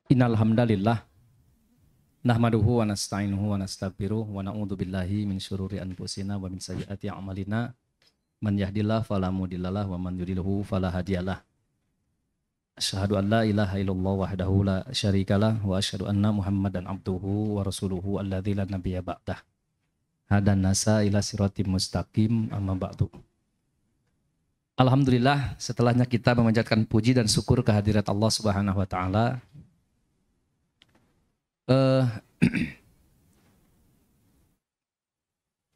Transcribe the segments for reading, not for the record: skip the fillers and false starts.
Innal hamdalillah nahmaduhu wa nasta'inuhu wa nastaghfiruh wa na'udzu billahi min syururi anfusina wa min sayyiati a'malina man yahdihillahu fala mudhillalah wa man yudhlilhu fala hadiyalah. Asyhadu an la ilaha illallah wahdahu la syarikalah wa asyhadu anna Muhammadan abduhu wa rasuluhu alladzi la nabiyya ba'dah. Hadan nasa ila siratim mustaqim amma ba'du. Alhamdulillah, setelahnya kita memanjatkan puji dan syukur kehadirat Allah Subhanahu wa taala.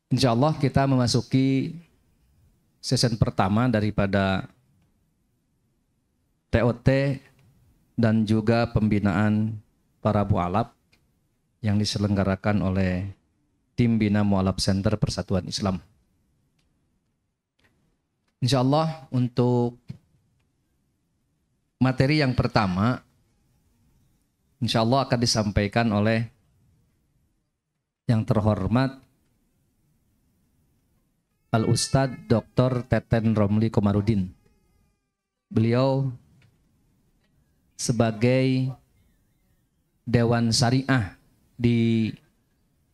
Insya Allah kita memasuki season pertama daripada TOT dan juga pembinaan para mualaf yang diselenggarakan oleh tim Bina Mualaf Center Persatuan Islam. Insya Allah untuk materi yang pertama insya Allah akan disampaikan oleh yang terhormat Al-Ustadz Dr. Teten Romli Komarudin. Beliau sebagai Dewan Syariah di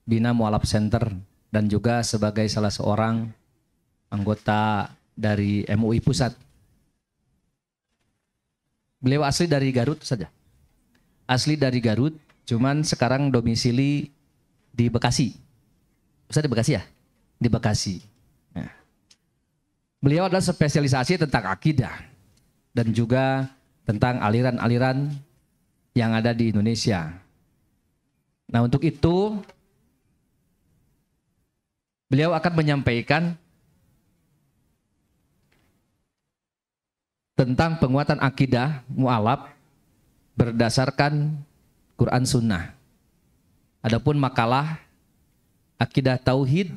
Bina Mualaf Center dan juga sebagai salah seorang anggota dari MUI Pusat. Beliau asli dari Garut saja. Asli dari Garut, cuman sekarang domisili di Bekasi. Ustaz di Bekasi ya? Di Bekasi. Nah. Beliau adalah spesialisasi tentang akidah dan juga tentang aliran-aliran yang ada di Indonesia. Nah, untuk itu beliau akan menyampaikan tentang penguatan akidah mu'alaf berdasarkan Quran Sunnah. Adapun makalah akidah tauhid,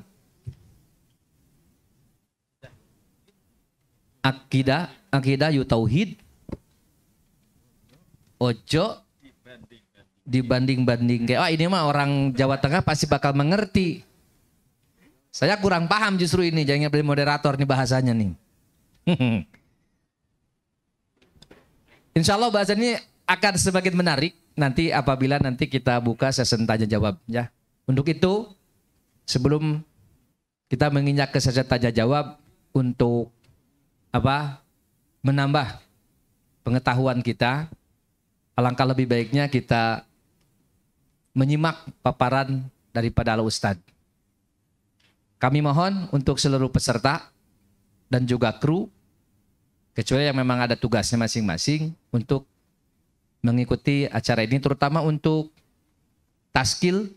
akidah yu tauhid, ojo dibanding-banding. Wah, ini mah orang Jawa Tengah pasti bakal mengerti. Saya kurang paham justru ini, jangan beli moderator nih bahasanya nih. Insya Allah bahasa ini akan semakin menarik nanti apabila nanti kita buka sesi tanya jawab ya. Untuk itu sebelum kita menginjak ke sesi tanya jawab untuk menambah pengetahuan kita, alangkah lebih baiknya kita menyimak paparan daripada Al-Ustadz. Kami mohon untuk seluruh peserta dan juga kru, kecuali yang memang ada tugasnya masing-masing untuk mengikuti acara ini, terutama untuk Taskil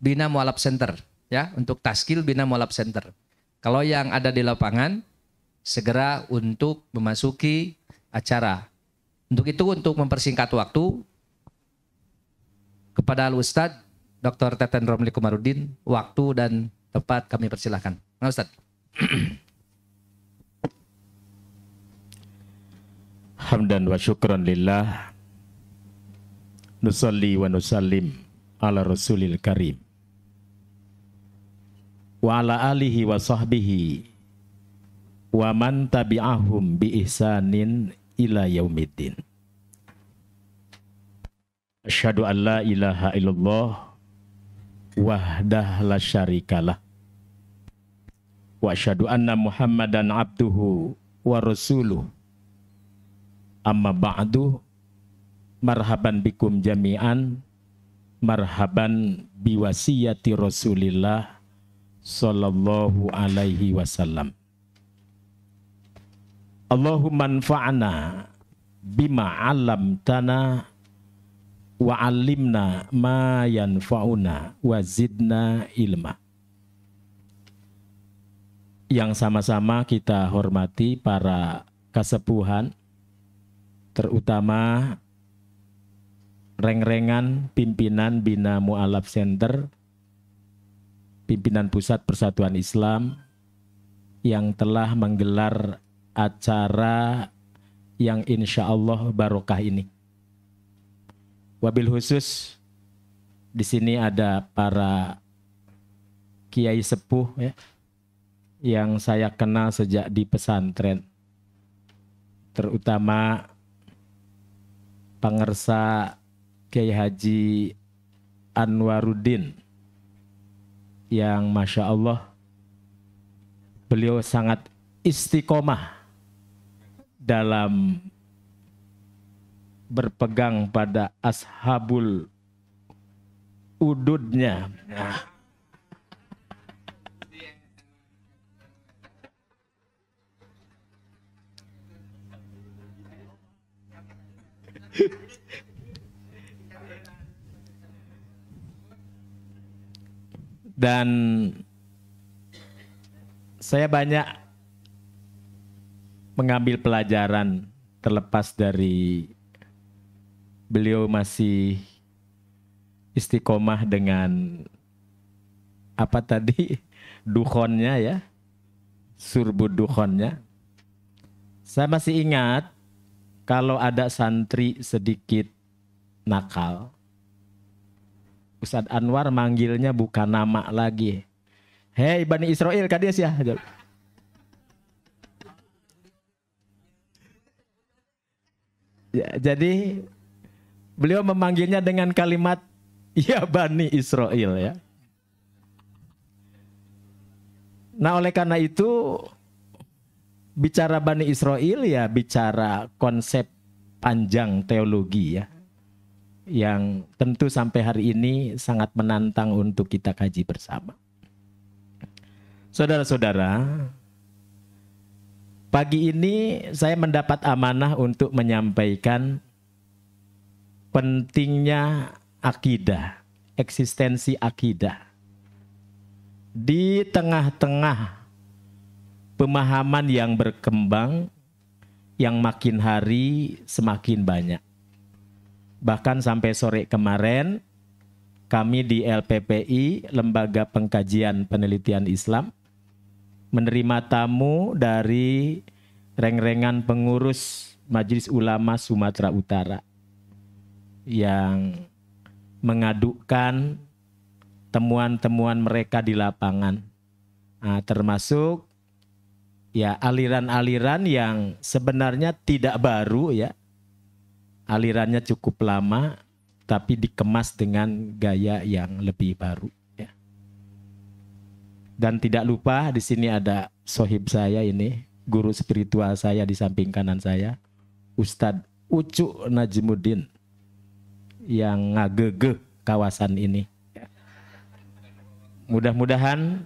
Bina Mualaf Center ya, untuk Taskil Bina Mualaf Center. Kalau yang ada di lapangan segera untuk memasuki acara. Untuk itu, untuk mempersingkat waktu, kepada Al-Ustadz Dr. Teten Romli Komarudin, waktu dan tempat kami persilahkan. Nah, Ustadz. Hamdan wa syukran lillah, nusalli wa nusallim ala rasulil karim wa ala alihi wa sahbihi wa man tabi'ahum bi ihsanin ila yaumiddin. Asyhadu an la ilaha illallah wahdah la syarikalah wa asyhadu anna Muhammadan abduhu wa rasuluh. Amma ba'du, marhaban bikum jami'an, marhaban biwasiyati Rasulillah sallallahu alaihi wasallam. Allahumma anfa'na bima 'allamtana wa 'allimna ma yanfa'una wa zidna ilma. Yang sama-sama kita hormati para kasepuhan, terutama reng-rengan pimpinan Bina Mualaf Center, pimpinan Pusat Persatuan Islam yang telah menggelar acara yang insya Allah barokah ini. Wabil khusus di sini ada para kiai sepuh ya, yang saya kenal sejak di pesantren, terutama pangersa Kiai Haji Anwaruddin yang Masya Allah beliau sangat istiqomah dalam berpegang pada ashabul ududnya. Dan saya banyak mengambil pelajaran terlepas dari beliau masih istiqomah dengan apa tadi dukhonnya ya, surbud dukhonnya. Saya masih ingat kalau ada santri sedikit nakal, Ustadz Anwar manggilnya bukan nama lagi. Hei Bani Israel kades ya. Ya, jadi beliau memanggilnya dengan kalimat ya Bani Israel ya. Nah oleh karena itu bicara Bani Israel ya bicara konsep panjang teologi ya. Yang tentu sampai hari ini sangat menantang untuk kita kaji bersama. Saudara-saudara, pagi ini saya mendapat amanah untuk menyampaikan pentingnya akidah, eksistensi akidah. Di tengah-tengah pemahaman yang berkembang, yang makin hari semakin banyak. Bahkan sampai sore kemarin, kami di LPPI, Lembaga Pengkajian Penelitian Islam, menerima tamu dari reng-rengan pengurus Majelis Ulama Sumatera Utara yang mengadukan temuan-temuan mereka di lapangan. Nah, termasuk ya aliran-aliran yang sebenarnya tidak baru ya. Alirannya cukup lama tapi dikemas dengan gaya yang lebih baru. Dan tidak lupa di sini ada sohib saya ini, guru spiritual saya di samping kanan saya, Ustadz Ucu Najmuddin yang ngagegeh kawasan ini. Mudah-mudahan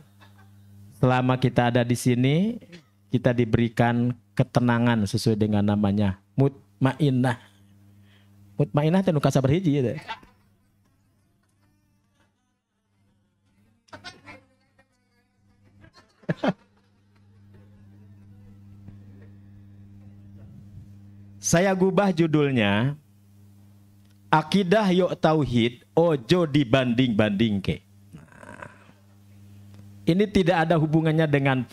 selama kita ada di sini kita diberikan ketenangan sesuai dengan namanya mutmainah. Mutmainah teh nu kasabar hiji ya. Saya gubah judulnya Akidah Yok Tauhid Ojo Dibanding-banding ke. Ini tidak ada hubungannya dengan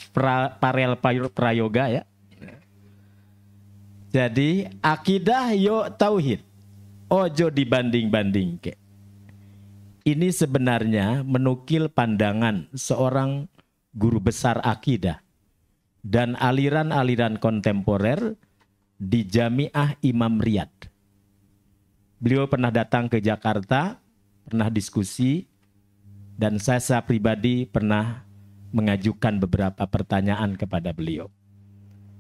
parel prayoga ya. Jadi akidah Yok Tauhid Ojo Dibanding-banding ke. Ini sebenarnya menukil pandangan seorang guru besar akidah dan aliran-aliran kontemporer di Jamiah Imam Riyad. Beliau pernah datang ke Jakarta, pernah diskusi, dan saya pribadi pernah mengajukan beberapa pertanyaan kepada beliau.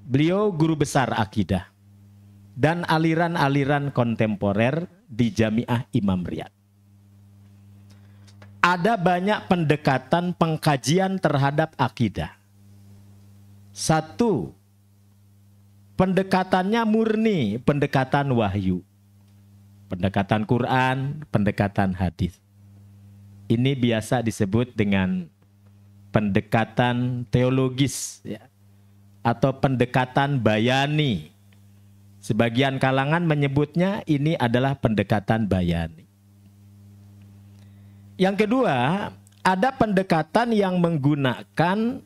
Beliau guru besar akidah dan aliran-aliran kontemporer di Jamiah Imam Riyad. Ada banyak pendekatan pengkajian terhadap akidah. Satu, pendekatannya murni, pendekatan wahyu. Pendekatan Quran, pendekatan hadis. Ini biasa disebut dengan pendekatan teologis ya, atau pendekatan bayani. Sebagian kalangan menyebutnya ini adalah pendekatan bayani. Yang kedua, ada pendekatan yang menggunakan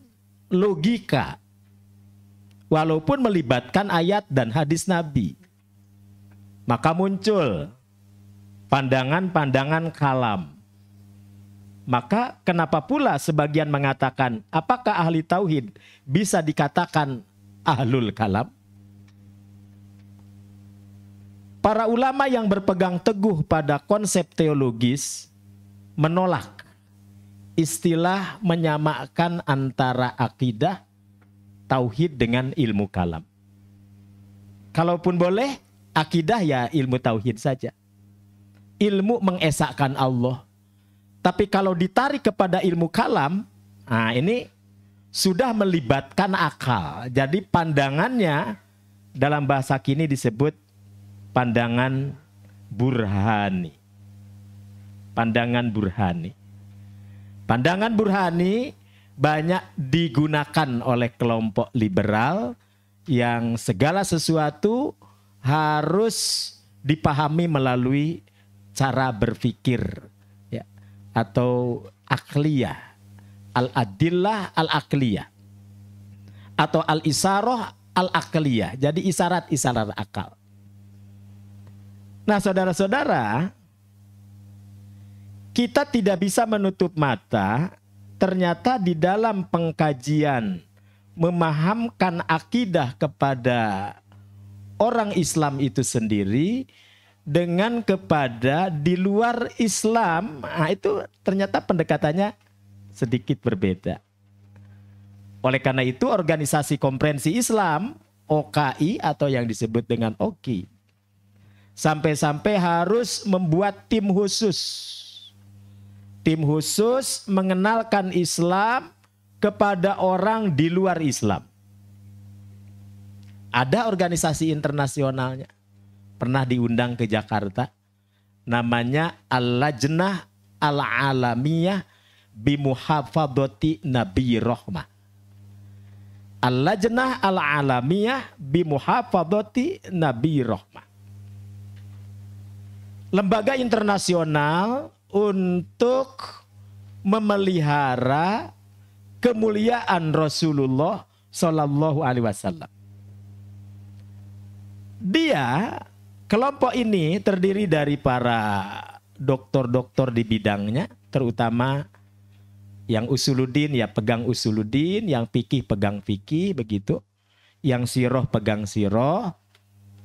logika. Walaupun melibatkan ayat dan hadis Nabi. Maka muncul pandangan-pandangan kalam. Maka kenapa pula sebagian mengatakan, apakah ahli tauhid bisa dikatakan ahlul kalam? para ulama yang berpegang teguh pada konsep teologis menolak istilah menyamakan antara akidah, tauhid dengan ilmu kalam. Kalaupun boleh, akidah ya ilmu tauhid saja. Ilmu mengesahkan Allah. Tapi kalau ditarik kepada ilmu kalam, nah ini sudah melibatkan akal. Jadi pandangannya dalam bahasa kini disebut pandangan burhani. Pandangan burhani. Pandangan burhani banyak digunakan oleh kelompok liberal yang segala sesuatu harus dipahami melalui cara berpikir ya, atau akliyah, al-adillah al-akliyah atau al-isarah al-akliyah. Jadi isyarat-isyarat akal. Nah, saudara-saudara, kita tidak bisa menutup mata, ternyata di dalam pengkajian memahamkan akidah kepada orang Islam itu sendiri dengan kepada di luar Islam, nah itu ternyata pendekatannya sedikit berbeda. Oleh karena itu Organisasi Komprehensi Islam, OKI atau yang disebut dengan OKI, sampai-sampai harus membuat tim khusus. Tim khusus mengenalkan Islam kepada orang di luar Islam. Ada organisasi internasionalnya. Pernah diundang ke Jakarta. Namanya Al-Lajnah Al-Alamiyah Bimuhafadhati Nabi Rahmah. Al-Lajnah Al-Alamiyah Bimuhafadhati Nabi Rahmah. Lembaga internasional untuk memelihara kemuliaan Rasulullah Shallallahu Alaihi Wasallam. Dia, kelompok ini terdiri dari para doktor-doktor di bidangnya, terutama yang usuluddin ya pegang usuluddin, yang fikih pegang fikih, begitu. Yang siroh pegang siroh.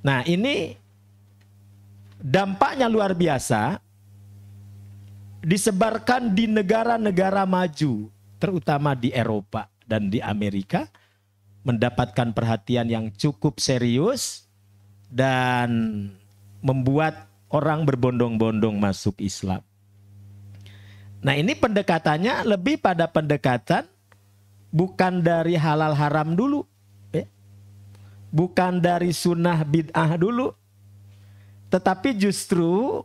Nah ini dampaknya luar biasa. Disebarkan di negara-negara maju, terutama di Eropa dan di Amerika, mendapatkan perhatian yang cukup serius dan membuat orang berbondong-bondong masuk Islam. Nah ini pendekatannya lebih pada pendekatan bukan dari halal haram dulu, ya. Bukan dari sunnah bid'ah dulu, tetapi justru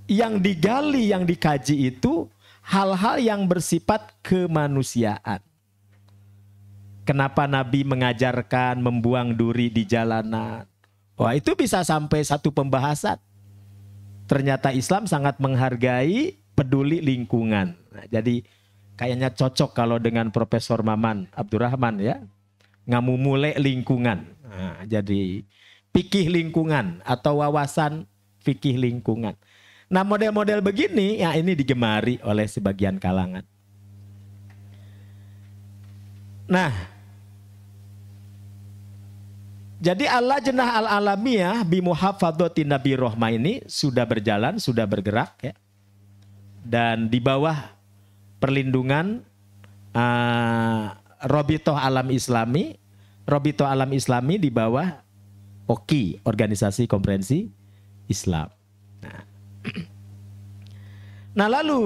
yang digali, yang dikaji itu hal-hal yang bersifat kemanusiaan. Kenapa Nabi mengajarkan membuang duri di jalanan? Wah itu bisa sampai satu pembahasan. Ternyata Islam sangat menghargai peduli lingkungan. Nah, jadi kayaknya cocok kalau dengan Profesor Maman Abdurrahman ya. Ngamumule lingkungan. Nah, jadi fikih lingkungan atau wawasan fikih lingkungan. Nah model-model begini ya ini digemari oleh sebagian kalangan. Nah jadi Al-Lajnah Al-Alamiyah Bimuhafadhati Nabi Rahmah ini sudah berjalan, sudah bergerak ya. Dan di bawah perlindungan Robitoh Alam Islami. Robitoh Alam Islami di bawah OKI, Organisasi Komprehensi Islam. Nah lalu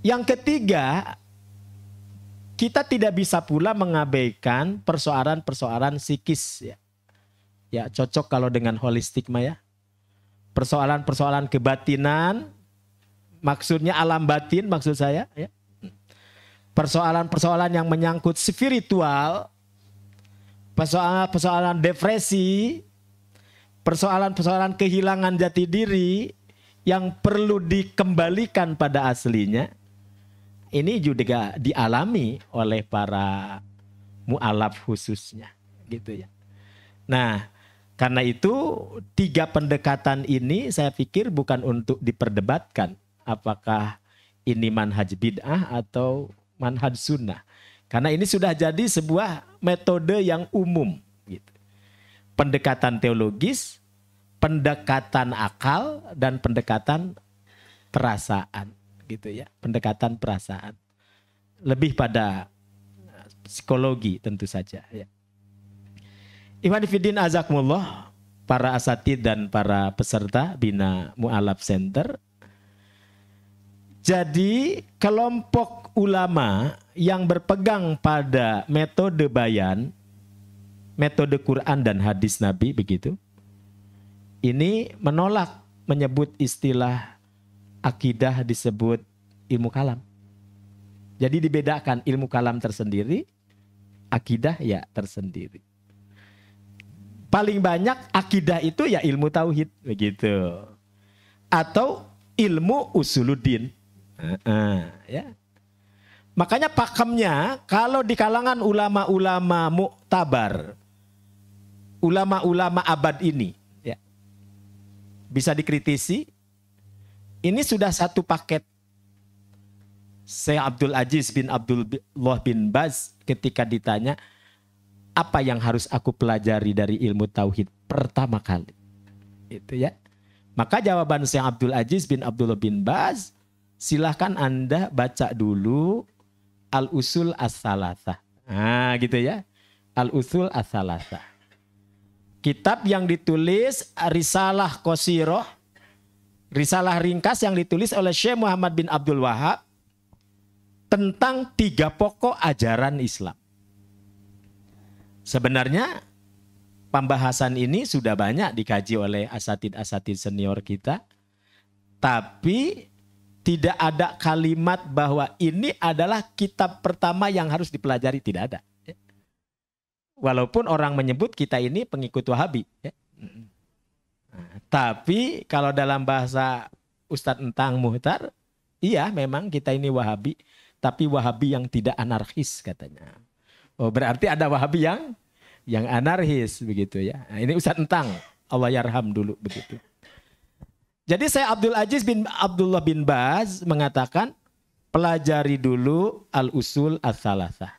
yang ketiga, kita tidak bisa pula mengabaikan persoalan-persoalan psikis ya. Ya cocok kalau dengan holistik mah ya. Persoalan-persoalan kebatinan, maksudnya alam batin maksud saya ya. Persoalan-persoalan yang menyangkut spiritual, persoalan-persoalan depresi, persoalan-persoalan kehilangan jati diri yang perlu dikembalikan pada aslinya. Ini juga dialami oleh para mu'alaf khususnya gitu ya. Nah, karena itu tiga pendekatan ini saya pikir bukan untuk diperdebatkan apakah ini manhaj bid'ah atau manhaj sunnah. Karena ini sudah jadi sebuah metode yang umum gitu. Pendekatan teologis pendekatan akal dan pendekatan perasaan gitu ya, pendekatan perasaan. Lebih pada psikologi tentu saja ya. Ikhwan fillah azakumullah, para asatid dan para peserta Bina Mu'alaf Center. Jadi kelompok ulama yang berpegang pada metode bayan, metode Quran dan hadis Nabi begitu, ini menolak menyebut istilah akidah disebut ilmu kalam. Jadi dibedakan, ilmu kalam tersendiri, akidah ya tersendiri. Paling banyak akidah itu ya ilmu tauhid begitu. Atau ilmu usuluddin. Ya. Makanya pakemnya kalau di kalangan ulama-ulama muktabar, ulama-ulama abad ini ya, bisa dikritisi. Ini sudah satu paket. Syekh Abdul Aziz bin Abdullah bin Baz ketika ditanya, apa yang harus aku pelajari dari ilmu tauhid pertama kali? Itu ya. Maka jawaban Syekh Abdul Aziz bin Abdullah bin Baz, silahkan Anda baca dulu Al-Usul As-Salasah. Nah gitu ya. Al-Usul As-Salasah. Kitab yang ditulis Risalah Qasiroh, risalah ringkas yang ditulis oleh Syekh Muhammad bin Abdul Wahab tentang 3 pokok ajaran Islam. Sebenarnya pembahasan ini sudah banyak dikaji oleh asatid-asatid senior kita. Tapi tidak ada kalimat bahwa ini adalah kitab pertama yang harus dipelajari. Tidak ada. Walaupun orang menyebut kita ini pengikut Wahabi. Tapi kalau dalam bahasa Ustadz Entang Muhtar, iya memang kita ini Wahabi. Tapi Wahabi yang tidak anarkis katanya. Oh berarti ada Wahabi yang anarkis begitu ya. Nah, ini Ustadz Entang, Allah yarham dulu begitu. Jadi saya Abdul Aziz bin Abdullah bin Baz mengatakan pelajari dulu al-usul as-salasah.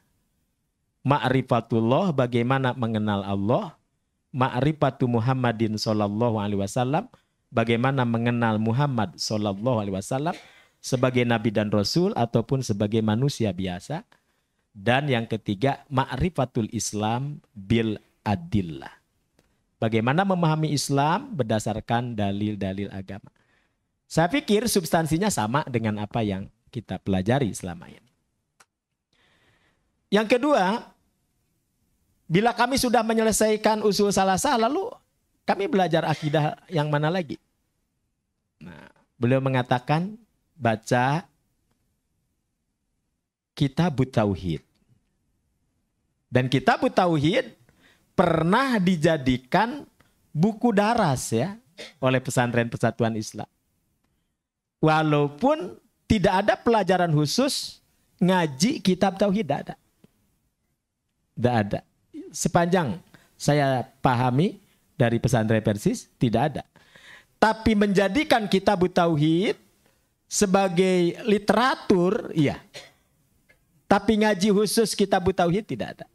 Ma'rifatullah, bagaimana mengenal Allah. Ma'rifatu Muhammadin sallallahu alaihi wasallam, bagaimana mengenal Muhammad sallallahu alaihi wasallam sebagai nabi dan rasul ataupun sebagai manusia biasa. Dan yang ketiga, ma'rifatul Islam bil adillah. Bagaimana memahami Islam berdasarkan dalil-dalil agama. Saya pikir substansinya sama dengan apa yang kita pelajari selama ini. Yang kedua, bila kami sudah menyelesaikan usul salasah, lalu kami belajar akidah yang mana lagi? Nah, beliau mengatakan, baca Kitabut Tauhid. Dan Kitabut Tauhid pernah dijadikan buku daras ya oleh Pesantren Persatuan Islam. Walaupun tidak ada pelajaran khusus ngaji kitab tauhid, tidak ada. Tidak ada. Sepanjang saya pahami dari Pesantren Persis tidak ada. Tapi menjadikan Kitabut Tauhid sebagai literatur, iya. Tapi ngaji khusus Kitabut Tauhid tidak ada.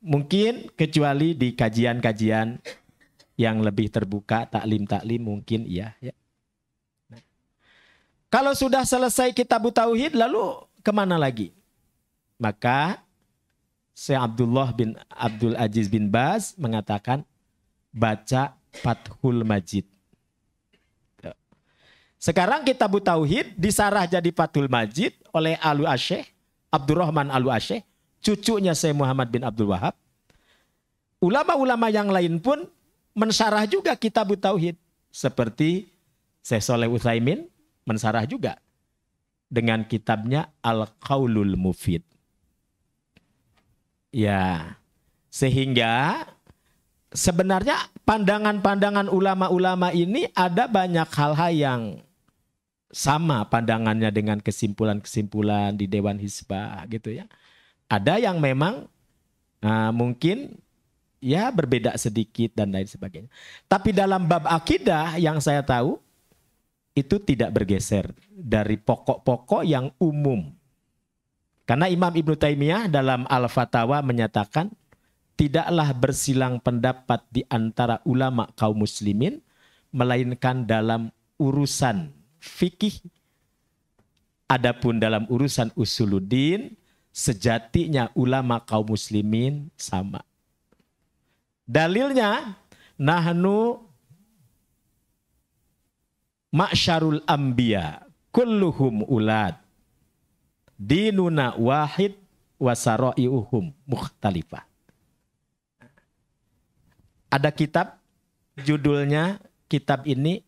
Mungkin kecuali di kajian-kajian yang lebih terbuka, taklim-taklim mungkin iya. Ya. Nah. Kalau sudah selesai Kitabut Tauhid lalu kemana lagi? Maka Syekh Abdul Aziz bin Baz mengatakan baca Fathul Majid. Sekarang Kitabut Tauhid disarah jadi Fathul Majid oleh Al-Asyekh Abdurrahman Al-Asyekh, cucunya Syekh Muhammad bin Abdul Wahab. Ulama-ulama yang lain pun mensarah juga Kitabut Tauhid. Seperti Syekh Shalih Utsaimin mensarah juga dengan kitabnya Al-Qaulul Mufid. Ya, sehingga sebenarnya pandangan-pandangan ulama-ulama ini ada banyak hal-hal yang sama pandangannya dengan kesimpulan-kesimpulan di Dewan Hizbah gitu ya. Ada yang memang mungkin ya berbeda sedikit dan lain sebagainya. Tapi dalam bab akidah yang saya tahu itu tidak bergeser dari pokok-pokok yang umum. Karena Imam Ibnu Taimiyah dalam Al-Fatawa menyatakan tidaklah bersilang pendapat di antara ulama kaum muslimin melainkan dalam urusan fikih. Adapun dalam urusan usuluddin, sejatinya ulama kaum muslimin sama. Dalilnya, nahnu ma'syarul anbiya kulluhum ulad. Dinuna wahid wasara'iuhum mukhtalifah. Ada kitab, judulnya kitab ini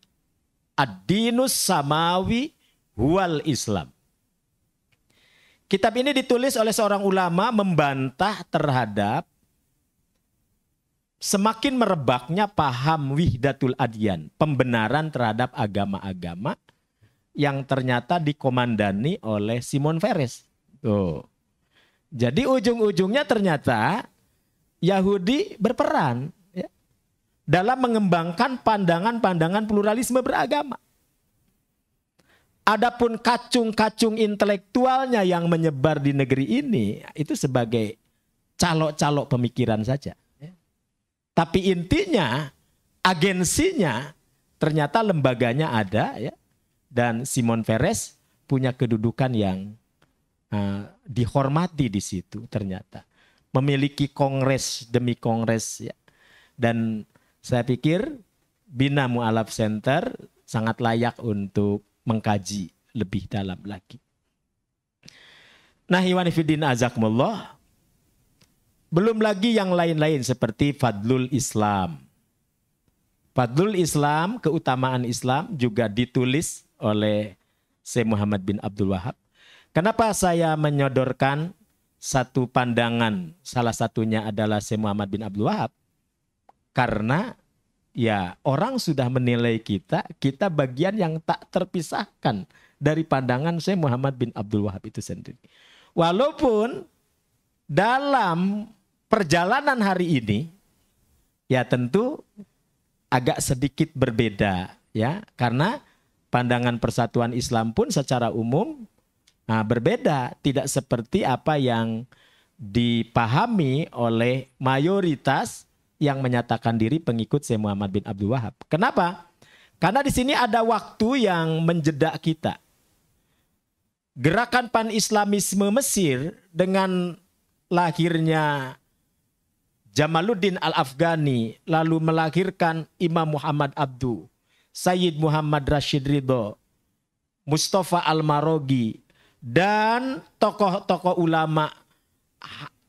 Ad-Dinus Samawi Huwal Islam. Kitab ini ditulis oleh seorang ulama membantah terhadap semakin merebaknya paham wihdatul adyan, pembenaran terhadap agama-agama yang ternyata dikomandani oleh Simon Peres. Tuh. Jadi ujung-ujungnya ternyata Yahudi berperan ya, dalam mengembangkan pandangan-pandangan pluralisme beragama. Adapun kacung-kacung intelektualnya yang menyebar di negeri ini itu sebagai calok-calok pemikiran saja. Tapi intinya, agensinya ternyata lembaganya ada ya. Dan Simon Peres punya kedudukan yang dihormati di situ ternyata. Memiliki kongres demi kongres ya. Dan saya pikir Bina Mu'alaf Center sangat layak untuk mengkaji lebih dalam lagi. Nah, ikhwan fillah azakumullah. Belum lagi yang lain-lain seperti Fadlul Islam. Fadlul Islam, keutamaan Islam juga ditulis oleh Syekh Muhammad bin Abdul Wahab. Kenapa saya menyodorkan satu pandangan, salah satunya adalah Syekh Muhammad bin Abdul Wahab? Karena ya orang sudah menilai kita bagian yang tak terpisahkan dari pandangan Syekh Muhammad bin Abdul Wahab itu sendiri. Walaupun dalam perjalanan hari ini, ya tentu agak sedikit berbeda ya, karena pandangan persatuan Islam pun secara umum berbeda, tidak seperti apa yang dipahami oleh mayoritas yang menyatakan diri pengikut Syekh Muhammad bin Abdul Wahab. Kenapa? Karena di sini ada waktu yang menjeda kita. Gerakan pan-islamisme Mesir dengan lahirnya Jamaluddin Al-Afghani, lalu melahirkan Imam Muhammad Abduh, Sayyid Muhammad Rashid Ridho, Mustafa Al-Marogi, dan tokoh-tokoh ulama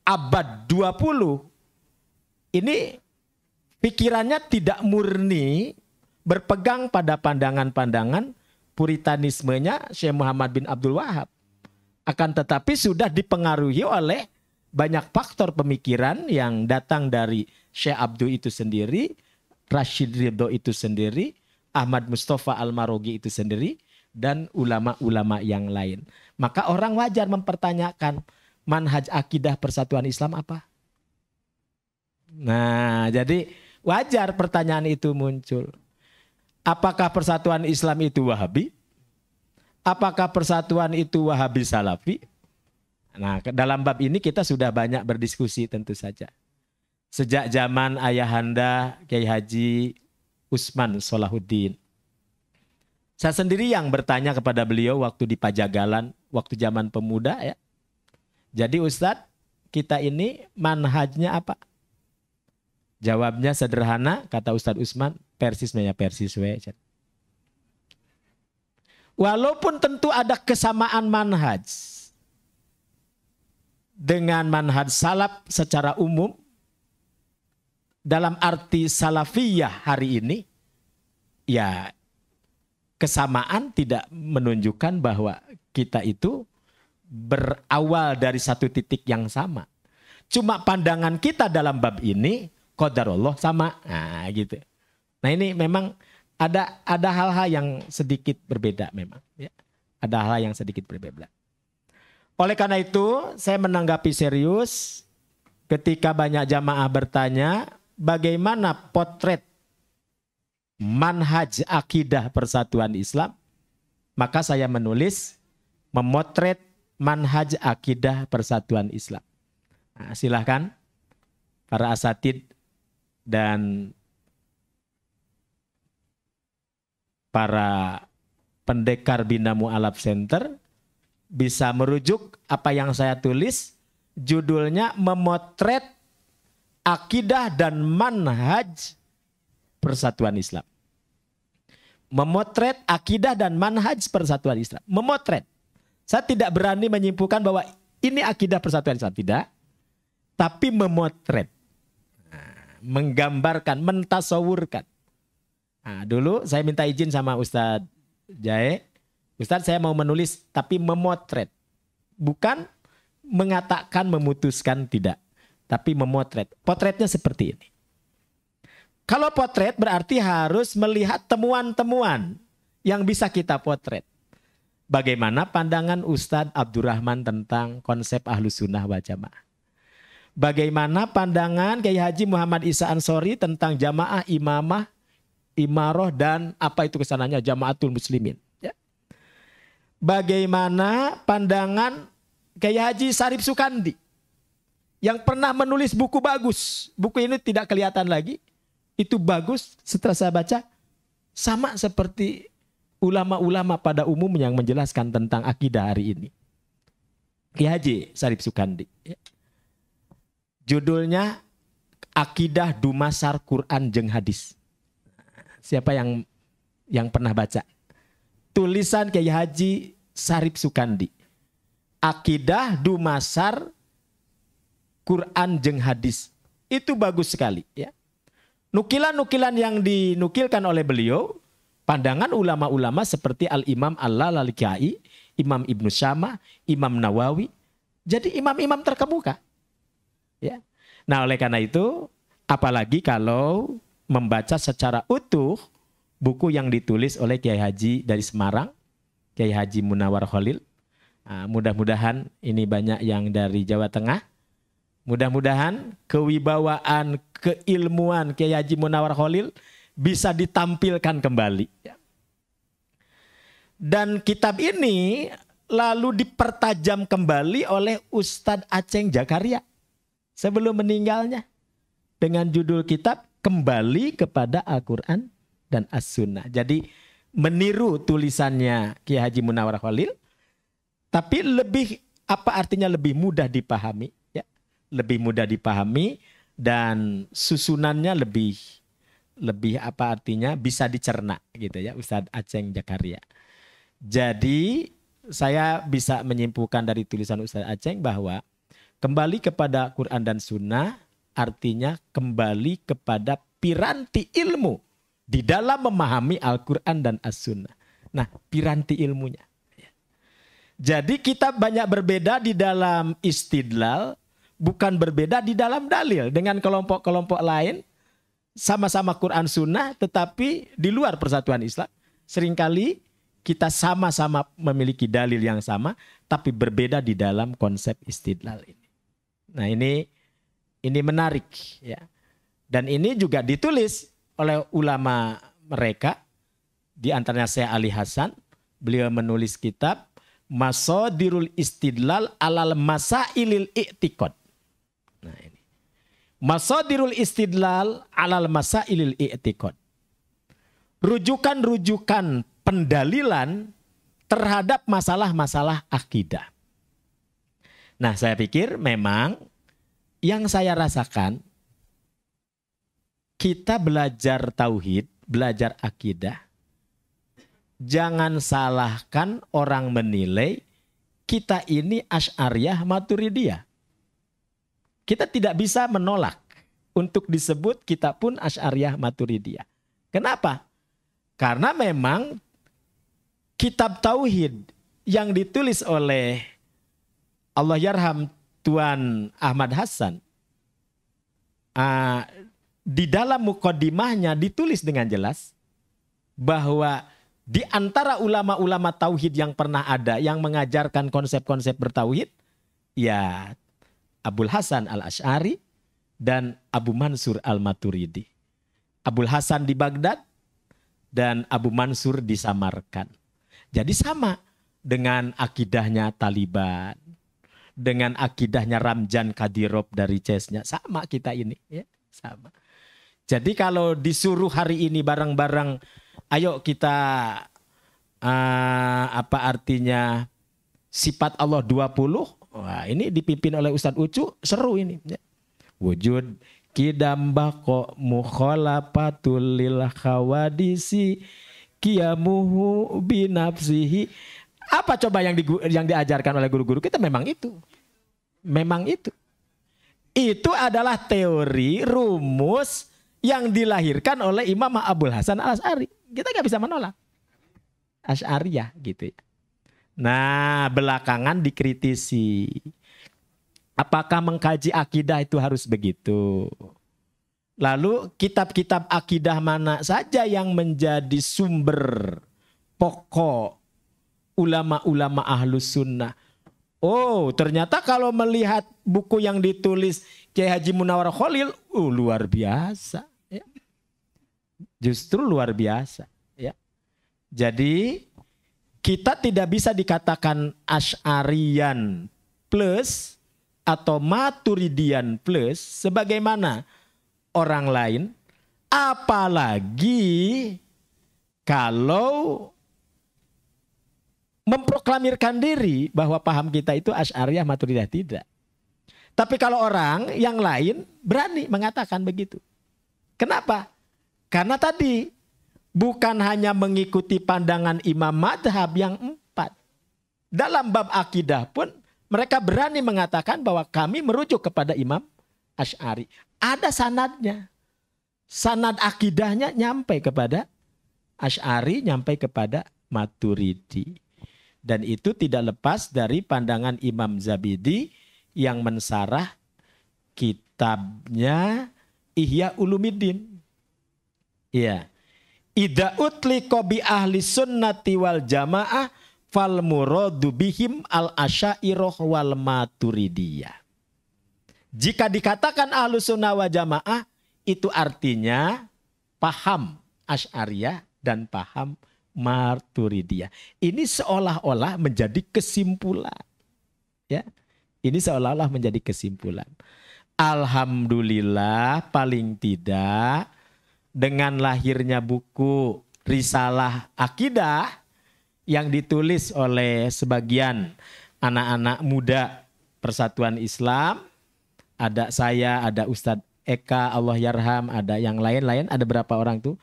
abad 20, ini pikirannya tidak murni berpegang pada pandangan-pandangan puritanismenya Syekh Muhammad bin Abdul Wahab. Akan tetapi sudah dipengaruhi oleh banyak faktor pemikiran yang datang dari Syekh Abduh itu sendiri, Rashid Ridho itu sendiri, Ahmad Mustafa Al-Marogi itu sendiri, dan ulama-ulama yang lain. Maka orang wajar mempertanyakan manhaj akidah persatuan Islam apa? Nah, jadi wajar pertanyaan itu muncul. Apakah persatuan Islam itu Wahabi? Apakah persatuan itu Wahabi Salafi? Nah, dalam bab ini kita sudah banyak berdiskusi tentu saja. Sejak zaman ayahanda Kiai Haji Usman Salahuddin. Saya sendiri yang bertanya kepada beliau waktu di Pajagalan, waktu zaman pemuda ya. Jadi Ustadz, kita ini manhajnya apa? Jawabnya sederhana, kata Ustadz Usman, persisnya persis we. Walaupun tentu ada kesamaan manhaj dengan manhaj salaf secara umum, dalam arti salafiyah hari ini, ya kesamaan tidak menunjukkan bahwa kita itu berawal dari satu titik yang sama. Cuma pandangan kita dalam bab ini, qadarullah sama, nah gitu. Nah ini memang ada hal-hal yang sedikit berbeda memang. Ya. Ada hal yang sedikit berbeda. Oleh karena itu saya menanggapi serius ketika banyak jamaah bertanya bagaimana potret manhaj akidah persatuan Islam. Maka saya menulis memotret manhaj akidah persatuan Islam. Nah, silahkan para asatid dan para pendekar Bina Mu'alaf Center bisa merujuk apa yang saya tulis, judulnya Memotret Akidah dan Manhaj Persatuan Islam. Memotret akidah dan manhaj Persatuan Islam. Memotret. Saya tidak berani menyimpulkan bahwa ini akidah Persatuan Islam, tidak. Tapi memotret. Menggambarkan, mentasawurkan. Nah, dulu saya minta izin sama Ustadz Jae. Ustadz, saya mau menulis tapi memotret. Bukan mengatakan, memutuskan, tidak. Tapi memotret. Potretnya seperti ini. Kalau potret berarti harus melihat temuan-temuan yang bisa kita potret. Bagaimana pandangan Ustadz Abdurrahman tentang konsep Ahlus Sunnah wal Jamaah. Bagaimana pandangan Kiai Haji Muhammad Isa Ansori tentang jamaah, imamah, imaroh, dan apa itu kesananya Jamaatul Muslimin. Ya. Bagaimana pandangan Kiai Haji Sarip Sukandi yang pernah menulis buku bagus. Buku ini tidak kelihatan lagi. Itu bagus, setelah saya baca, sama seperti ulama-ulama pada umum yang menjelaskan tentang akidah hari ini. Kiai Haji Sarip Sukandi. Judulnya Akidah Dumasar Quran Jeung Hadis. Siapa yang pernah baca? Tulisan Kiai Haji Sarip Sukandi. Akidah Dumasar Quran Jeung Hadis. Itu bagus sekali, ya. Nukilan-nukilan yang dinukilkan oleh beliau, pandangan ulama-ulama seperti Al-Imam Al-Lalaka'i, Imam Ibnu Syamah, Imam Nawawi. Jadi imam-imam terkemuka. Ya. Nah, oleh karena itu, apalagi kalau membaca secara utuh buku yang ditulis oleh Kiai Haji dari Semarang, Kiai Haji Munawar Khalil. Nah, mudah-mudahan ini banyak yang dari Jawa Tengah. Mudah-mudahan kewibawaan, keilmuan Kiai Haji Munawar Khalil bisa ditampilkan kembali. Dan kitab ini lalu dipertajam kembali oleh Ustadz Aceng Jakaria sebelum meninggalnya. Dengan judul kitab Kembali kepada Al-Quran dan As-Sunnah. Jadi meniru tulisannya Kiai Haji Munawar Khalil, tapi lebih, apa artinya lebih mudah dipahami. Lebih mudah dipahami dan susunannya lebih apa artinya bisa dicerna gitu ya, Ustadz Aceng Jakaria. Jadi saya bisa menyimpulkan dari tulisan Ustadz Aceng bahwa kembali kepada Quran dan Sunnah artinya kembali kepada piranti ilmu di dalam memahami Al-Quran dan As-Sunnah. Nah, piranti ilmunya. Jadi kita banyak berbeda di dalam istidlal, bukan berbeda di dalam dalil dengan kelompok-kelompok lain, sama-sama Quran Sunnah, tetapi di luar Persatuan Islam. Seringkali kita sama-sama memiliki dalil yang sama, tapi berbeda di dalam konsep istidlal ini. Nah, ini menarik, ya. Dan ini juga ditulis oleh ulama mereka, di antaranya Syekh Ali Hasan. Beliau menulis kitab Masadirul Istidlal alal Masailil I'tiqad. Nah, ini Masadirul Istidlal alal Masailil I'tiqad. Rujukan-rujukan pendalilan terhadap masalah-masalah akidah. Nah, saya pikir memang yang saya rasakan, kita belajar tauhid, belajar akidah, jangan salahkan orang menilai kita ini Asy'ariyah Maturidiyah. Kita tidak bisa menolak untuk disebut kita pun Asy'ariyah Maturidiyah. Kenapa? Karena memang kitab tauhid yang ditulis oleh Allahyarham Tuan Ahmad Hasan, di dalam muqaddimahnya ditulis dengan jelas bahwa di antara ulama-ulama tauhid yang pernah ada yang mengajarkan konsep-konsep bertauhid, ya Abul Hasan Al-Asy'ari dan Abu Mansur Al-Maturidi. Abul Hasan di Baghdad dan Abu Mansur di Samarkand. Jadi sama dengan akidahnya Taliban, dengan akidahnya Ramjan Kadyrov dari Chechnya, sama kita ini, ya, sama. Jadi kalau disuruh hari ini bareng-bareng ayo kita apa artinya sifat Allah 20. Wah, ini dipimpin oleh Ustadz Ucu, seru ini. Wujud kidam bako mukhalafatul lil khawadisi kiamuhu binafsihi. Apa coba yang diajarkan oleh guru-guru kita? Memang itu. Memang itu. Itu adalah teori rumus yang dilahirkan oleh Imam Abul Hasan Al-Asy'ari. Kita nggak bisa menolak. Asy'ariyah gitu ya. Nah, belakangan dikritisi. Apakah mengkaji akidah itu harus begitu? Lalu kitab-kitab akidah mana saja yang menjadi sumber pokok ulama-ulama ahlus sunnah? Oh, ternyata kalau melihat buku yang ditulis Kiai Haji Munawar Khalil, luar biasa. Ya. Justru luar biasa. Ya. Jadi kita tidak bisa dikatakan Asy'ariyan plus atau Maturidian plus sebagaimana orang lain, apalagi kalau memproklamirkan diri bahwa paham kita itu Asy'ariyah Maturidiyah, tidak. Tapi kalau orang yang lain berani mengatakan begitu. Kenapa? Karena tadi bukan hanya mengikuti pandangan imam madhab yang 4. Dalam bab akidah pun mereka berani mengatakan bahwa kami merujuk kepada Imam Asy'ari. Ada sanadnya. Sanad akidahnya nyampe kepada Asy'ari, nyampe kepada Maturidi. Dan itu tidak lepas dari pandangan Imam Zabidi yang mensarah kitabnya Ihya Ulumuddin. Iya. Idza utliqa bi ahli sunnati wal jamaah fal muradu bihim al asy'ariyah wal maturidiyah. Jika dikatakan ahlu sunnah wa jamaah, itu artinya paham Asy'ariyah dan paham Maturidiyah. Ini seolah-olah menjadi kesimpulan. Ya, ini seolah-olah menjadi kesimpulan. Alhamdulillah paling tidak dengan lahirnya buku Risalah Akidah yang ditulis oleh sebagian anak-anak muda Persatuan Islam, ada saya, ada Ustadz Eka, Allah yarham, ada yang lain-lain, ada berapa orang tuh?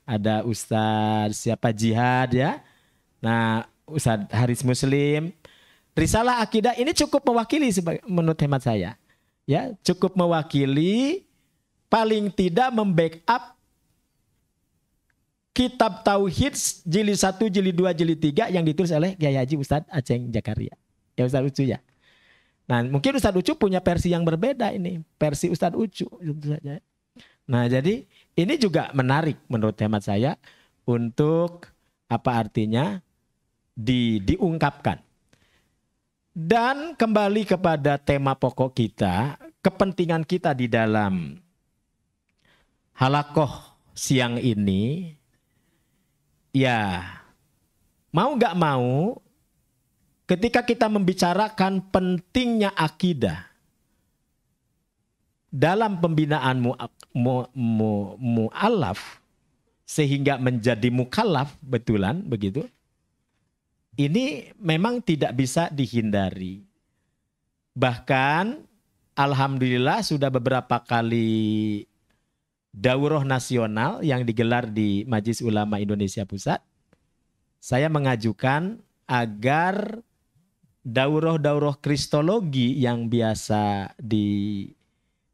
Ada Ustadz siapa Jihad ya. Nah, Ustadz Haris Muslim. Risalah Akidah ini cukup mewakili menurut hemat saya. Ya, cukup mewakili, paling tidak membackup kitab Tauhid jilid 1, jilid 2, jilid 3 yang ditulis oleh Kiai Haji Ustadz Aceng Jakaria. Ya Ustadz Ucu ya. Nah, mungkin Ustadz Ucu punya versi yang berbeda ini. Versi Ustadz Ucu. Nah, jadi ini juga menarik menurut hemat saya untuk apa artinya diungkapkan. Dan kembali kepada tema pokok kita, kepentingan kita di dalam halakoh siang ini, ya mau nggak mau, ketika kita membicarakan pentingnya akidah dalam pembinaan mu'alaf sehingga menjadi mukallaf, betulan begitu. Ini memang tidak bisa dihindari. Bahkan alhamdulillah sudah beberapa kali daurah nasional yang digelar di Majelis Ulama Indonesia Pusat. Saya mengajukan agar daurah-daurah kristologi yang biasa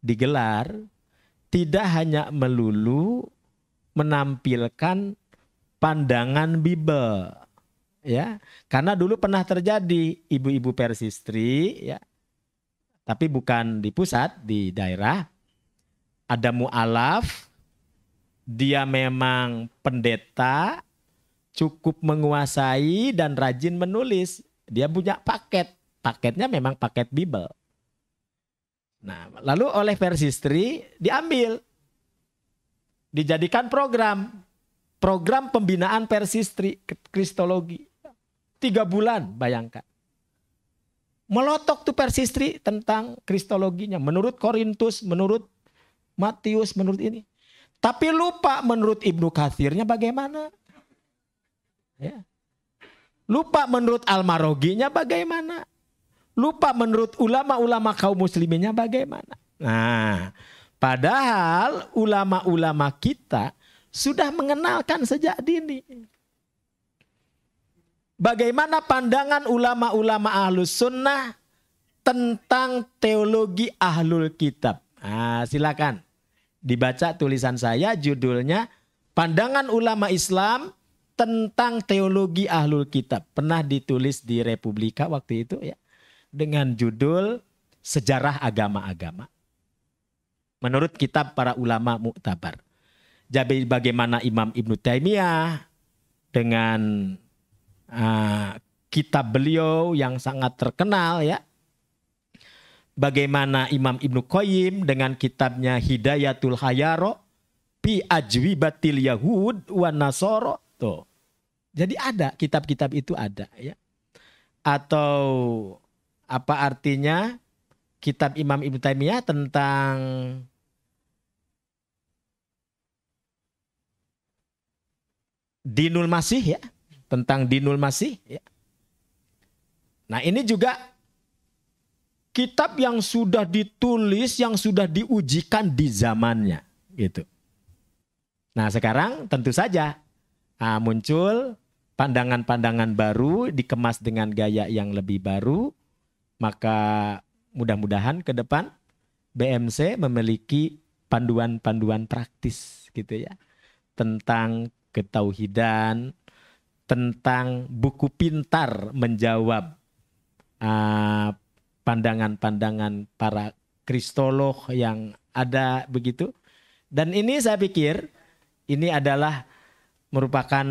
digelar tidak hanya melulu menampilkan pandangan Bible, ya, karena dulu pernah terjadi ibu-ibu persistri, ya, tapi bukan di pusat, di daerah, ada mu'alaf, dia memang pendeta, cukup menguasai dan rajin menulis, dia punya paketnya memang paket Bible. Nah, lalu oleh persistri diambil, dijadikan program pembinaan persistri kristologi. 3 bulan, bayangkan. Melotok tuh persistri tentang kristologinya. Menurut Korintus, menurut Matius, menurut ini. Tapi lupa menurut Ibnu Katsirnya bagaimana. Ya. Lupa menurut Al-Maroginya bagaimana? Lupa menurut ulama-ulama kaum musliminnya bagaimana? Nah, padahal ulama-ulama kita sudah mengenalkan sejak dini. Bagaimana pandangan ulama-ulama ahlus sunnah tentang teologi ahlul kitab. Nah, silakan dibaca tulisan saya, judulnya Pandangan Ulama Islam tentang Teologi Ahlul Kitab. Pernah ditulis di Republika waktu itu ya, dengan judul Sejarah Agama-Agama. Menurut kitab para ulama muktabar. Jadi bagaimana Imam Ibnu Taimiyah dengan kitab beliau yang sangat terkenal ya. Bagaimana Imam Ibnu Qayyim dengan kitabnya Hidayatul Hayaro fi ajwibatil Yahud wa Nasoro. Tuh. Jadi ada kitab-kitab itu ada ya. Atau apa artinya kitab Imam Ibnu Taimiyah tentang Dinul Masih ya, tentang Dinul Masih ya. Nah, ini juga kitab yang sudah ditulis, yang sudah diujikan di zamannya gitu. Nah, sekarang tentu saja muncul pandangan-pandangan baru dikemas dengan gaya yang lebih baru, maka mudah-mudahan ke depan BMC memiliki panduan-panduan praktis gitu ya tentang ketauhidan, tentang buku pintar menjawab pandangan-pandangan para kristolog yang ada begitu. Dan ini saya pikir ini adalah merupakan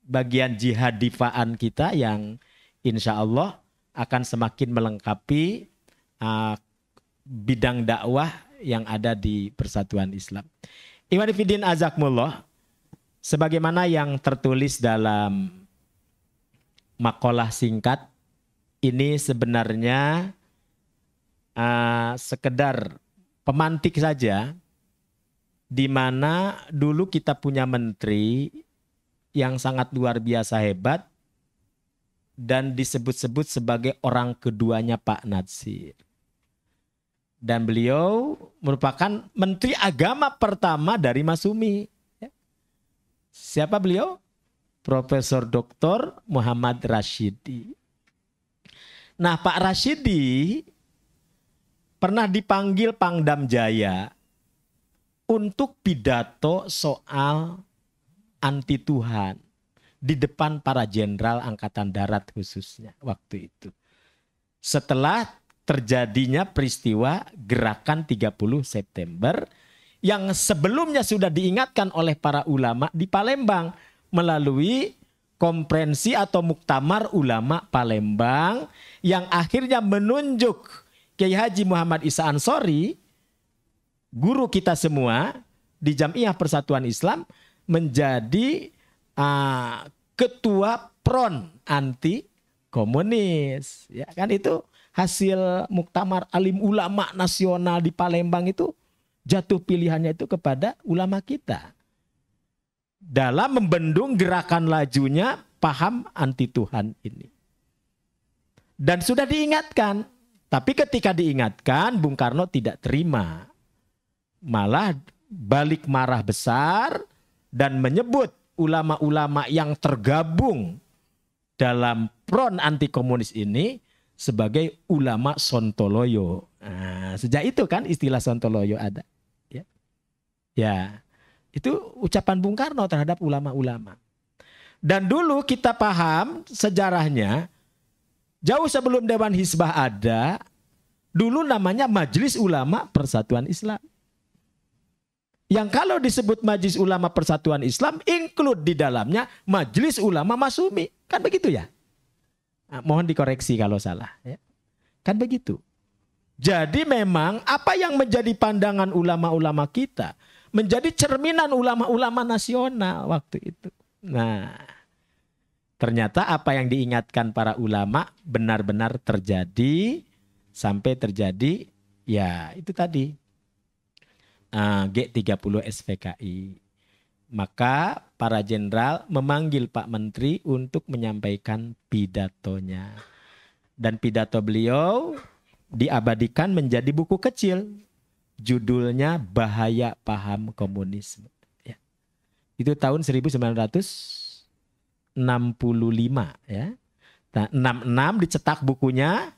bagian jihad difaan kita yang insya Allah akan semakin melengkapi bidang dakwah yang ada di Persatuan Islam. Ikhwan fillah azzakumullah, sebagaimana yang tertulis dalam makalah singkat, ini sebenarnya sekedar pemantik saja, di mana dulu kita punya menteri yang sangat luar biasa hebat dan disebut-sebut sebagai orang keduanya Pak Natsir. Dan beliau merupakan menteri agama pertama dari Masumi. Siapa beliau? Profesor Dr. Muhammad Rashidi. Nah, Pak Rashidi pernah dipanggil Pangdam Jaya untuk pidato soal anti Tuhan di depan para jenderal Angkatan Darat khususnya waktu itu. Setelah terjadinya peristiwa gerakan 30 September yang sebelumnya sudah diingatkan oleh para ulama di Palembang melalui konferensi atau muktamar ulama Palembang yang akhirnya menunjuk Kiai Haji Muhammad Isa Ansori, guru kita semua di Jamiah Persatuan Islam, menjadi ketua PRON anti komunis. Ya kan itu hasil muktamar alim ulama nasional di Palembang itu jatuh pilihannya itu kepada ulama kita. Dalam membendung gerakan lajunya paham anti Tuhan ini. Dan sudah diingatkan. Tapi ketika diingatkan Bung Karno tidak terima. Malah balik marah besar dan menyebut ulama-ulama yang tergabung dalam PRON anti komunis ini sebagai ulama Sontoloyo. Nah, sejak itu kan istilah Sontoloyo ada. Ya, itu ucapan Bung Karno terhadap ulama-ulama. Dan dulu kita paham sejarahnya, jauh sebelum Dewan Hizbah ada, dulu namanya Majelis Ulama Persatuan Islam. Yang kalau disebut Majelis Ulama Persatuan Islam, include di dalamnya Majelis Ulama Masumi. Kan begitu ya? Nah, mohon dikoreksi kalau salah. Ya. Kan begitu. Jadi memang apa yang menjadi pandangan ulama-ulama kita, menjadi cerminan ulama-ulama nasional waktu itu. Nah, ternyata apa yang diingatkan para ulama benar-benar terjadi sampai terjadi ya itu tadi G30 SPKI. Maka para jenderal memanggil Pak Menteri untuk menyampaikan pidatonya. Dan pidato beliau diabadikan menjadi buku kecil. Judulnya Bahaya Paham Komunisme. Ya. Itu tahun 1965 ya. Nah, 66 dicetak bukunya.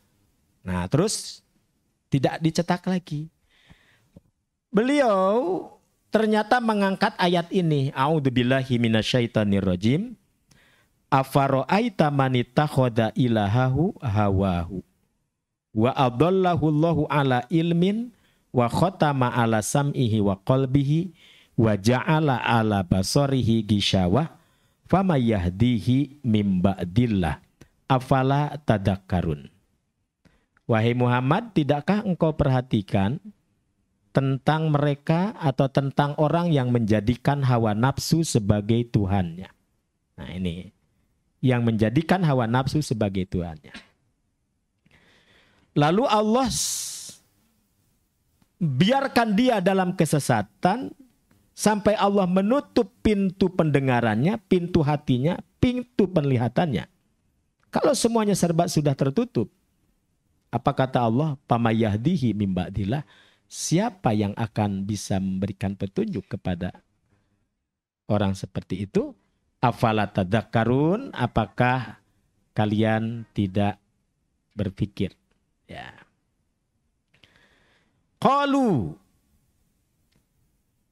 Nah, terus tidak dicetak lagi. Beliau ternyata mengangkat ayat ini. A'udzubillahi minasyaitonirrajim. Afara'aita man ittakhadha ilahahu hawahu wa adallahu Allahu ala ilmin wa khatama ala sam'ihi wa qalbihi wa ja'ala ala basarihi ghishawah fama yahdihi mim ba'dillah afala tadakkarun. Wahai Muhammad, tidakkah engkau perhatikan tentang mereka atau tentang orang yang menjadikan hawa nafsu sebagai Tuhannya? Nah, ini yang menjadikan hawa nafsu sebagai Tuhannya. Lalu Allah biarkan dia dalam kesesatan sampai Allah menutup pintu pendengarannya, pintu hatinya, pintu penglihatannya. Kalau semuanya serba sudah tertutup, apa kata Allah? Pamayahdihi mim ba'dillah. Siapa yang akan bisa memberikan petunjuk kepada orang seperti itu? Afala tadakkarun, apakah kalian tidak berpikir? Ya. Qalu,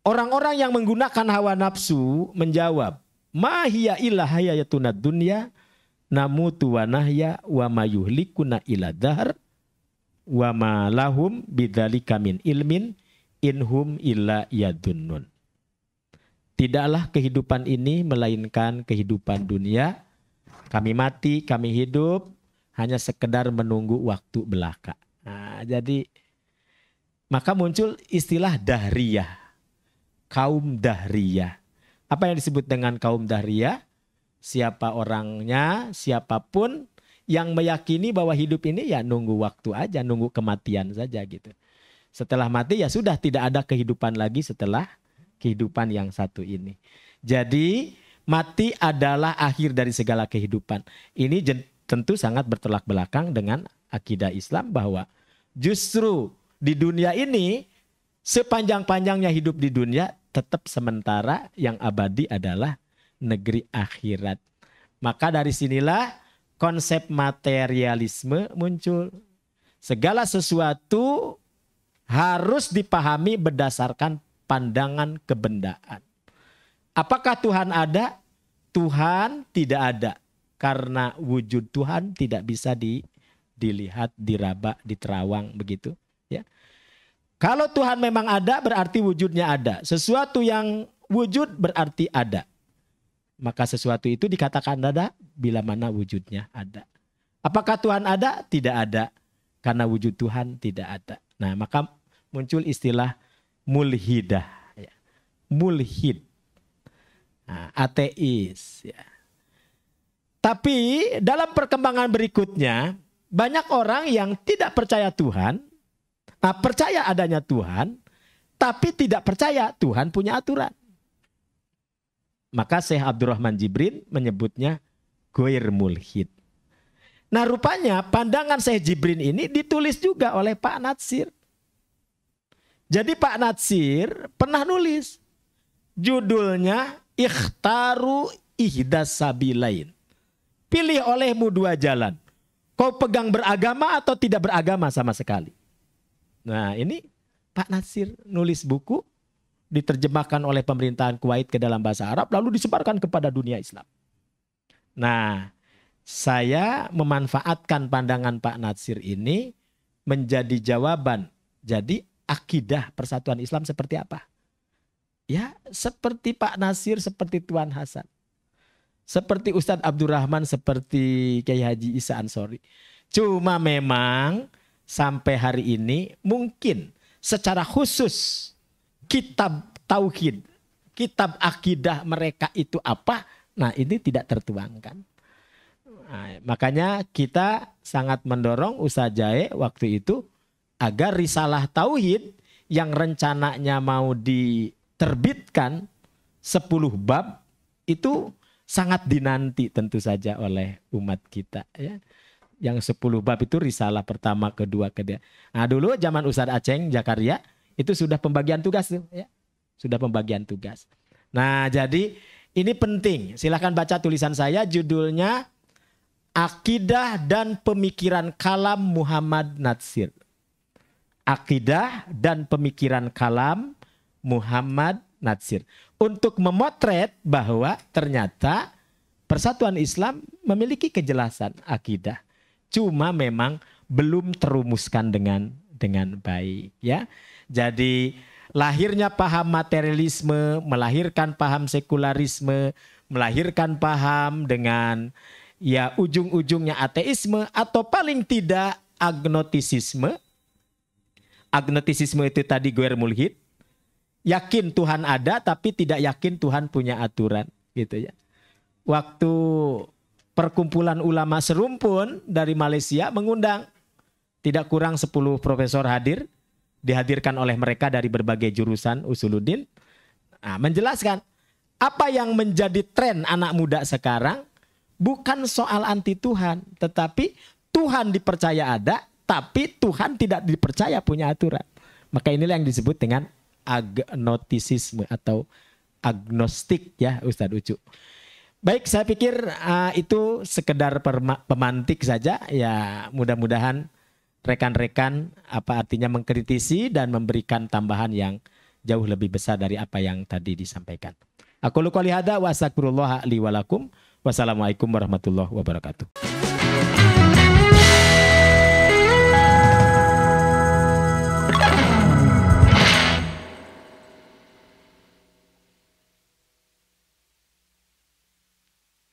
orang-orang yang menggunakan hawa nafsu menjawab, ma hiya illa hayatunad dunya namutu wa nahya wa ma yuhlikuna illa dahr wa ma lahum bidzalika min ilmin inhum illa yadunnun. Tidaklah kehidupan ini melainkan kehidupan dunia. Kami mati, kami hidup, hanya sekedar menunggu waktu belaka. Nah, jadi maka muncul istilah dahriyah, kaum dahriyah. Apa yang disebut dengan kaum dahriyah? Siapa orangnya, siapapun yang meyakini bahwa hidup ini ya nunggu waktu aja, nunggu kematian saja gitu. Setelah mati ya sudah, tidak ada kehidupan lagi setelah kehidupan yang satu ini. Jadi mati adalah akhir dari segala kehidupan. Ini tentu sangat bertolak belakang dengan akidah Islam bahwa justru di dunia ini sepanjang-panjangnya hidup di dunia tetap sementara, yang abadi adalah negeri akhirat. Maka dari sinilah konsep materialisme muncul. Segala sesuatu harus dipahami berdasarkan pandangan kebendaan. Apakah Tuhan ada? Tuhan tidak ada. Karena wujud Tuhan tidak bisa dilihat, diraba, diterawang begitu. Ya. Kalau Tuhan memang ada, berarti wujudnya ada. Sesuatu yang wujud berarti ada. Maka sesuatu itu dikatakan ada bila mana wujudnya ada. Apakah Tuhan ada? Tidak ada. Karena wujud Tuhan tidak ada. Nah, maka muncul istilah mulhidah, ya. Mulhid, nah, ateis. Ya. Tapi dalam perkembangan berikutnya banyak orang yang tidak percaya Tuhan, percaya adanya Tuhan, tapi tidak percaya Tuhan punya aturan. Maka Syekh Abdurrahman Jibrin menyebutnya goir mulhid. Nah, rupanya pandangan Syekh Jibrin ini ditulis juga oleh Pak Natsir. Jadi Pak Natsir pernah nulis, judulnya Ikhtaru Ihdas Sabilain. Pilih olehmu dua jalan. Kau pegang beragama atau tidak beragama sama sekali. Nah, ini Pak Natsir nulis buku, diterjemahkan oleh pemerintahan Kuwait ke dalam bahasa Arab, lalu disebarkan kepada dunia Islam. Nah, saya memanfaatkan pandangan Pak Natsir ini menjadi jawaban. Jadi akidah persatuan Islam seperti apa? Ya, seperti Pak Natsir, seperti Tuan Hasan. Seperti Ustadz Abdurrahman, seperti Kiai Haji Isa Ansori. Cuma memang sampai hari ini mungkin secara khusus kitab tauhid, kitab akidah mereka itu apa? Nah, ini tidak tertuangkan. Nah, makanya kita sangat mendorong Ustaz Jae waktu itu agar risalah tauhid yang rencananya mau diterbitkan 10 bab itu sangat dinanti tentu saja oleh umat kita ya. Yang 10 bab itu risalah pertama, kedua, ketiga. Nah dulu zaman Ustadz Aceng Zakaria itu sudah pembagian tugas tuh ya. Sudah pembagian tugas. Nah jadi ini penting. Silahkan baca tulisan saya, judulnya Akidah dan Pemikiran Kalam Muhammad Natsir. Akidah dan Pemikiran Kalam Muhammad Natsir. Untuk memotret bahwa ternyata persatuan Islam memiliki kejelasan akidah. Cuma memang belum terumuskan dengan baik ya. Jadi lahirnya paham materialisme, melahirkan paham sekularisme, melahirkan paham dengan ya ujung-ujungnya ateisme atau paling tidak agnostisisme. Agnostisisme itu tadi goer mulhid. Yakin Tuhan ada tapi tidak yakin Tuhan punya aturan gitu ya. Waktu perkumpulan ulama serumpun dari Malaysia mengundang tidak kurang 10 profesor hadir, dihadirkan oleh mereka dari berbagai jurusan usuluddin. Nah, menjelaskan apa yang menjadi tren anak muda sekarang bukan soal anti Tuhan, tetapi Tuhan dipercaya ada, tapi Tuhan tidak dipercaya punya aturan. Maka inilah yang disebut dengan agnostisisme atau agnostik ya Ustadz Ucu. Baik, saya pikir itu sekedar pemantik saja ya, mudah-mudahan rekan-rekan apa artinya mengkritisi dan memberikan tambahan yang jauh lebih besar dari apa yang tadi disampaikan. Aku qouli hadza wa astaghfirullah li wa lakum. Wassalamualaikum warahmatullahi wabarakatuh.